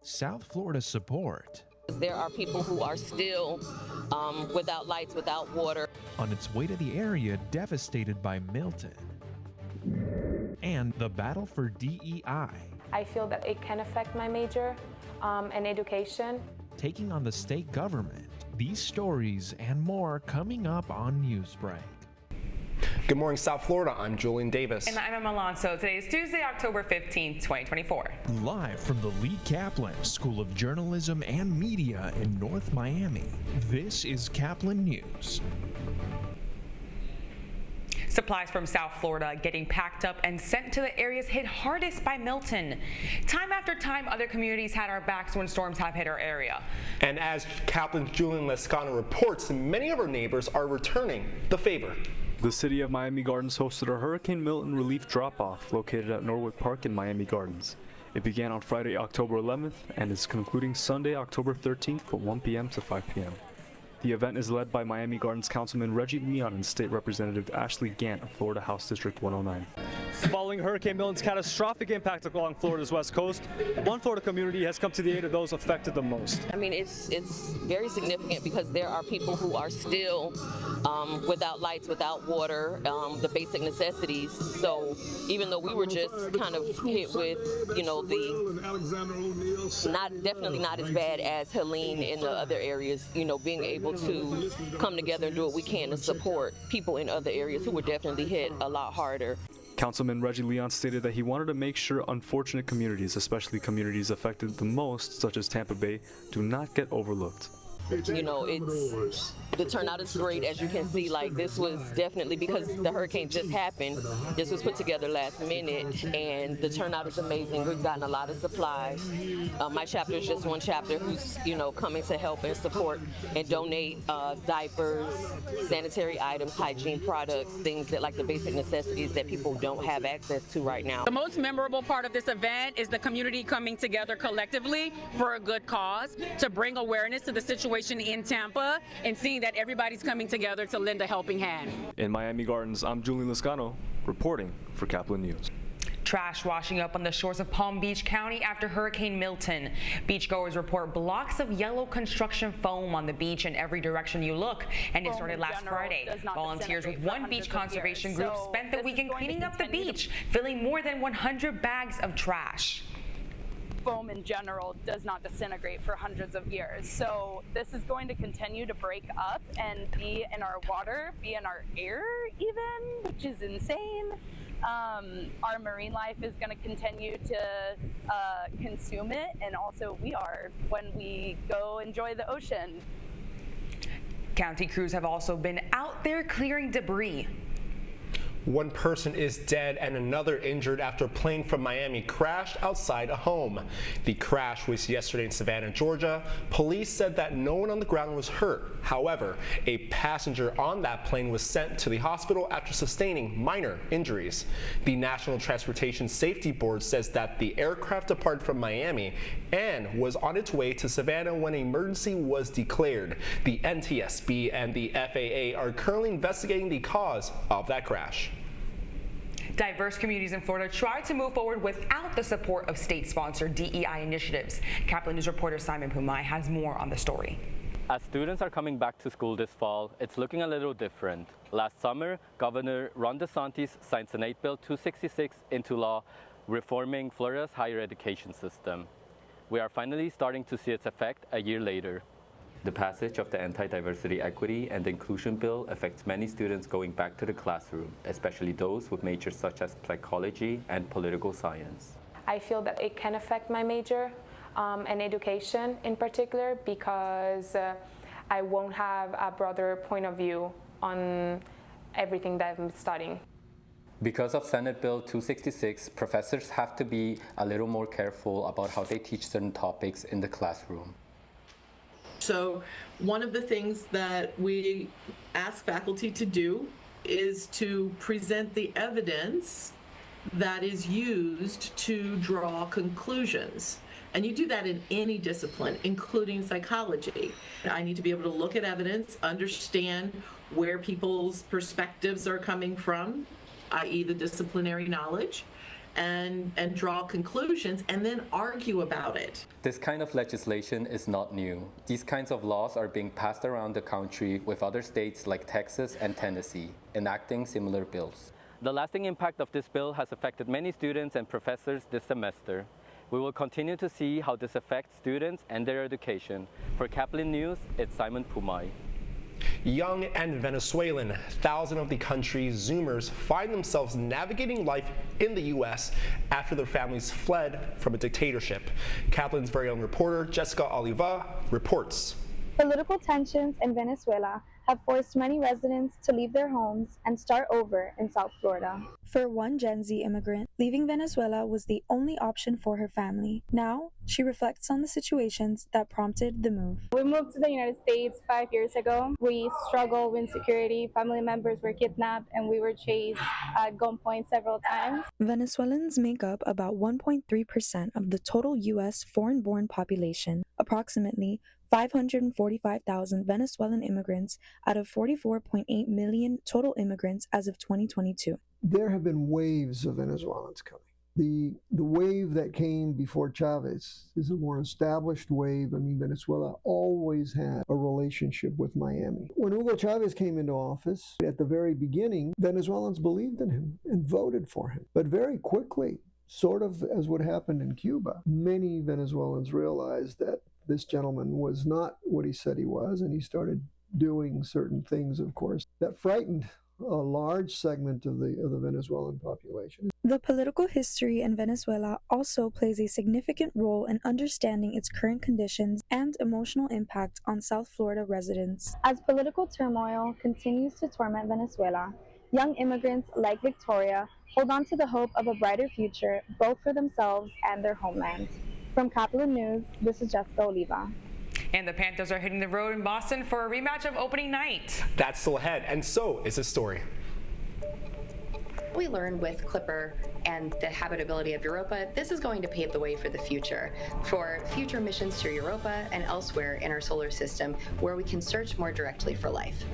South Florida support. There are people who are still without lights, without water. On its way to the area devastated by Milton. And the battle for DEI. I feel that it can affect my major and education. Taking on the state government. These stories and more coming up on Newsbreak. Good morning, South Florida. I'm Julian Davis. And I'm Emma Alonso. Today is Tuesday, October 15th, 2024. Live from the Lee Caplin School of Journalism and Media in North Miami, this is Caplin News. Supplies from South Florida getting packed up and sent to the areas hit hardest by Milton. Time after time, other communities had our backs when storms have hit our area. And as Caplin's Julian Lescano reports, many of our neighbors are returning the favor. The city of Miami Gardens hosted a Hurricane Milton relief drop-off located at Norwood Park in Miami Gardens. It began on Friday, October 11th and is concluding Sunday, October 13th from 1 p.m. to 5 p.m. The event is led by Miami Gardens Councilman Reggie Leon and State Representative Ashley Gant of Florida House District 109. Following Hurricane Milton's catastrophic impact along Florida's west coast, one Florida community has come to the aid of those affected the most. I mean, it's very significant because there are people who are still without lights, without water, the basic necessities. So even though we were just kind of hit with, definitely not as bad as Helene in the other areas, being able to come together and do what we can to support people in other areas who were definitely hit a lot harder. Councilman Reggie Leon stated that he wanted to make sure unfortunate communities, especially communities affected the most, such as Tampa Bay, do not get overlooked. The turnout is great, as you can see. Like, this was definitely, because the hurricane just happened, this was put together last minute, and the turnout is amazing. We've gotten a lot of supplies. My chapter is just one chapter who's, coming to help and support and donate diapers, sanitary items, hygiene products, things that, like, the basic necessities that people don't have access to right now. The most memorable part of this event is the community coming together collectively for a good cause, to bring awareness to the situation in Tampa and seeing that everybody's coming together to lend a helping hand. In Miami Gardens, I'm Julian Lescano, reporting for Caplin News. Trash washing up on the shores of Palm Beach County after Hurricane Milton. Beachgoers report blocks of yellow construction foam on the beach in every direction you look, and it started last Friday. Volunteers with one beach conservation group spent the weekend cleaning up the beach, filling more than 100 bags of trash. Foam in general does not disintegrate for hundreds of years. So this is going to continue to break up and be in our water, be in our air even, which is insane. Our marine life is going to continue to consume it, and also we are when we go enjoy the ocean. County crews have also been out there clearing debris. One person is dead and another injured after a plane from Miami crashed outside a home. The crash was yesterday in Savannah, Georgia. Police said that no one on the ground was hurt. However, a passenger on that plane was sent to the hospital after sustaining minor injuries. The National Transportation Safety Board says that the aircraft departed from Miami and was on its way to Savannah when an emergency was declared. The NTSB and the FAA are currently investigating the cause of that crash. Diverse communities in Florida try to move forward without the support of state-sponsored DEI initiatives. Caplin News reporter Simon Pumai has more on the story. As students are coming back to school this fall, it's looking a little different. Last summer, Governor Ron DeSantis signed Senate Bill 266 into law, reforming Florida's higher education system. We are finally starting to see its effect a year later. The passage of the Anti-Diversity, Equity, and Inclusion Bill affects many students going back to the classroom, especially those with majors such as psychology and political science. I feel that it can affect my major and education in particular, because I won't have a broader point of view on everything that I'm studying. Because of Senate Bill 266, professors have to be a little more careful about how they teach certain topics in the classroom. So one of the things that we ask faculty to do is to present the evidence that is used to draw conclusions. And you do that in any discipline, including psychology. I need to be able to look at evidence, understand where people's perspectives are coming from, i.e. the disciplinary knowledge, and draw conclusions and then argue about it. This kind of legislation is not new. These kinds of laws are being passed around the country with other states like Texas and Tennessee enacting similar bills. The lasting impact of this bill has affected many students and professors this semester. We will continue to see how this affects students and their education. For Caplin News, it's Simon Pumai. Young and Venezuelan, thousands of the country's Zoomers find themselves navigating life in the U.S. after their families fled from a dictatorship. Caplin's very own reporter, Jessica Oliva, reports. Political tensions in Venezuela have forced many residents to leave their homes and start over in South Florida. For one Gen Z immigrant, leaving Venezuela was the only option for her family. Now, she reflects on the situations that prompted the move. We moved to the United States 5 years ago. We struggled with insecurity. Family members were kidnapped and we were chased at gunpoint several times. Venezuelans make up about 1.3% of the total U.S. foreign-born population. Approximately 545,000 Venezuelan immigrants out of 44.8 million total immigrants as of 2022. There have been waves of Venezuelans coming. The wave that came before Chavez is a more established wave. I mean, Venezuela always had a relationship with Miami. When Hugo Chavez came into office, at the very beginning, Venezuelans believed in him and voted for him. But very quickly, sort of as what happened in Cuba, many Venezuelans realized that this gentleman was not what he said he was, and he started doing certain things, of course, that frightened a large segment of the Venezuelan population. The political history in Venezuela also plays a significant role in understanding its current conditions and emotional impact on South Florida residents. As political turmoil continues to torment Venezuela, young immigrants like Victoria hold on to the hope of a brighter future, both for themselves and their homeland. From Caplin News, this is Jessica Oliva. And the Panthers are hitting the road in Boston for a rematch of opening night. That's still ahead, and so is this story. We learned with Clipper and the habitability of Europa, this is going to pave the way for the future, for future missions to Europa and elsewhere in our solar system, where we can search more directly for life.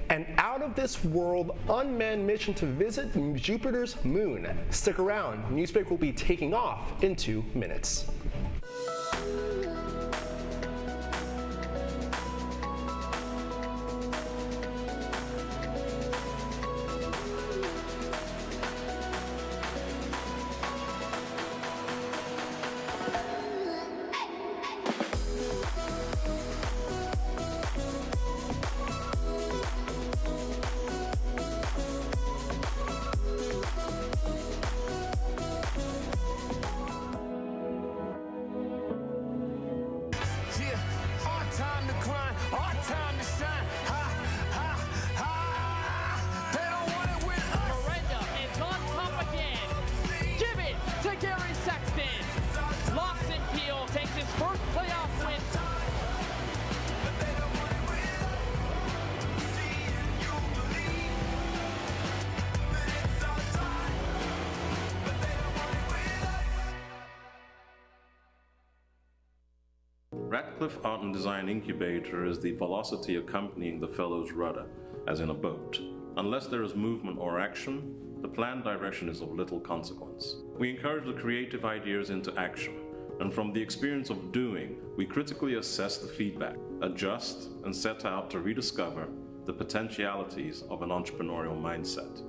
An out-of-this-world unmanned mission to visit Jupiter's moon. Stick around, Newsbreak will be taking off in 2 minutes. Radcliffe Art and Design Incubator is the velocity accompanying the fellow's rudder, as in a boat. Unless there is movement or action, the planned direction is of little consequence. We encourage the creative ideas into action, and from the experience of doing, we critically assess the feedback, adjust, and set out to rediscover the potentialities of an entrepreneurial mindset.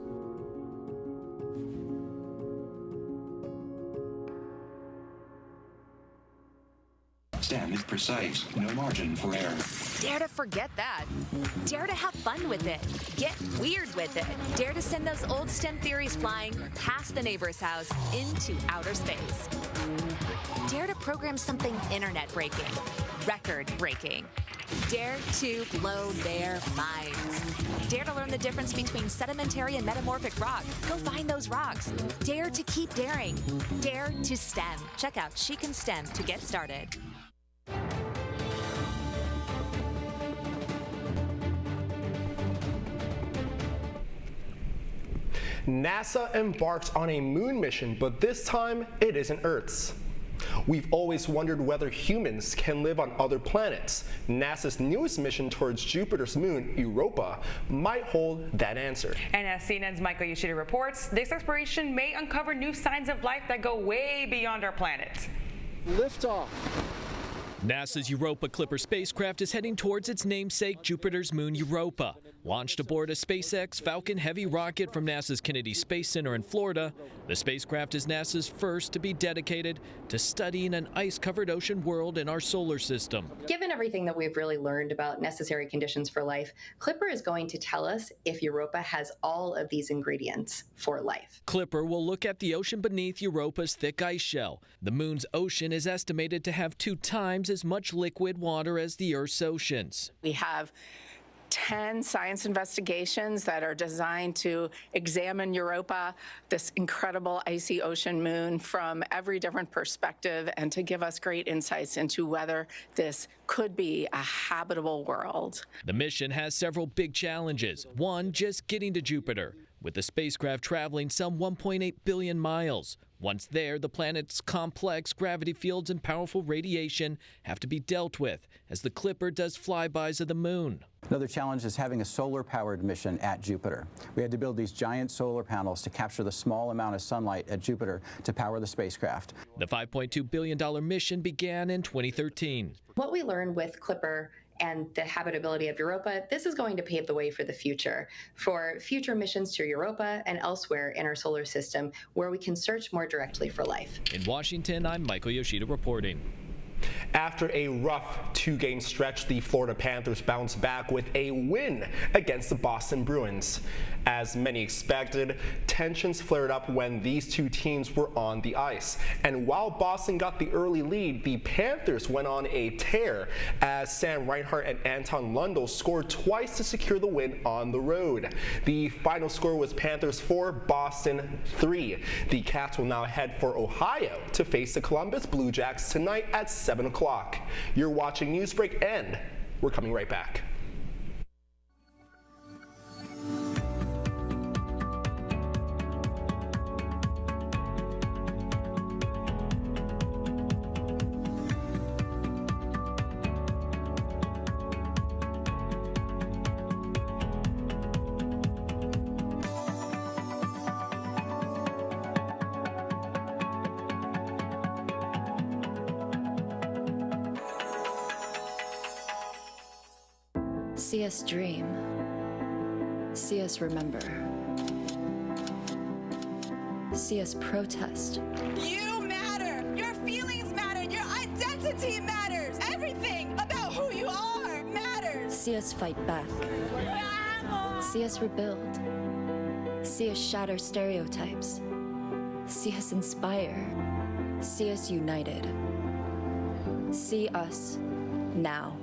Stand is precise, no margin for error. Dare to forget that. Dare to have fun with it. Get weird with it. Dare to send those old STEM theories flying past the neighbor's house into outer space. Dare to program something internet-breaking, record-breaking. Dare to blow their minds. Dare to learn the difference between sedimentary and metamorphic rock. Go find those rocks. Dare to keep daring. Dare to STEM. Check out She Can STEM to get started. NASA embarks on a moon mission, but this time it isn't Earth's. We've always wondered whether humans can live on other planets. NASA's newest mission towards Jupiter's moon, Europa, might hold that answer. And as CNN's Michael Yoshida reports, this exploration may uncover new signs of life that go way beyond our planet. Liftoff. NASA's Europa Clipper spacecraft is heading towards its namesake, Jupiter's moon Europa. Launched aboard a SpaceX Falcon Heavy rocket from NASA's Kennedy Space Center in Florida, the spacecraft is NASA's first to be dedicated to studying an ice-covered ocean world in our solar system. Given everything that we've really learned about necessary conditions for life, Clipper is going to tell us if Europa has all of these ingredients for life. Clipper will look at the ocean beneath Europa's thick ice shell. The moon's ocean is estimated to have 2 times as much liquid water as the Earth's oceans. We have 10 science investigations that are designed to examine Europa, this incredible icy ocean moon, from every different perspective and to give us great insights into whether this could be a habitable world. The mission has several big challenges. One, just getting to Jupiter, with the spacecraft traveling some 1.8 billion miles. Once there, the planet's complex gravity fields and powerful radiation have to be dealt with as the Clipper does flybys of the moon. Another challenge is having a solar-powered mission at Jupiter. We had to build these giant solar panels to capture the small amount of sunlight at Jupiter to power the spacecraft. The $5.2 billion mission began in 2013. What we learned with Clipper and the habitability of Europa, this is going to pave the way for the future, for future missions to Europa and elsewhere in our solar system where we can search more directly for life. In Washington, I'm Michael Yoshida reporting. After a rough 2-game stretch, the Florida Panthers bounced back with a win against the Boston Bruins. As many expected, tensions flared up when these two teams were on the ice. And while Boston got the early lead, the Panthers went on a tear as Sam Reinhart and Anton Lundell scored twice to secure the win on the road. The final score was Panthers 4, Boston 3. The Cats will now head for Ohio to face the Columbus Blue Jacks tonight at 7 o'clock. You're watching Newsbreak, and we're coming right back. See us dream. See us remember. See us protest. You matter. Your feelings matter. Your identity matters. Everything about who you are matters. See us fight back. See us rebuild. See us shatter stereotypes. See us inspire. See us united. See us now.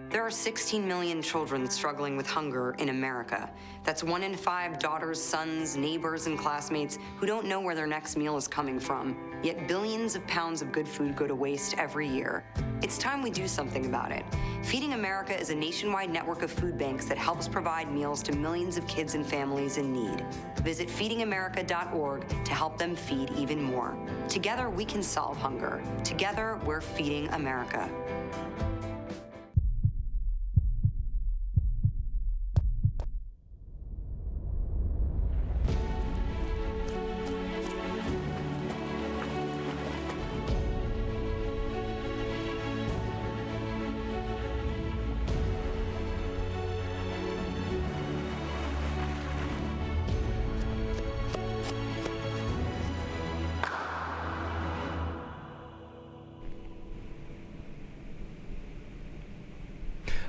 There are 16 million children struggling with hunger in America. That's 1 in 5 daughters, sons, neighbors, and classmates who don't know where their next meal is coming from. Yet billions of pounds of good food go to waste every year. It's time we do something about it. Feeding America is a nationwide network of food banks that helps provide meals to millions of kids and families in need. Visit feedingamerica.org to help them feed even more. Together, we can solve hunger. Together, we're feeding America.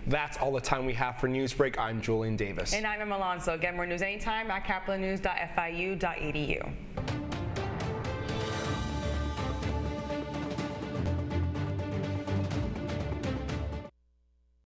That's all the time we have for Newsbreak. I'm Julian Davis. And I'm Emma Alonso. Get more news anytime at caplinnews.fiu.edu.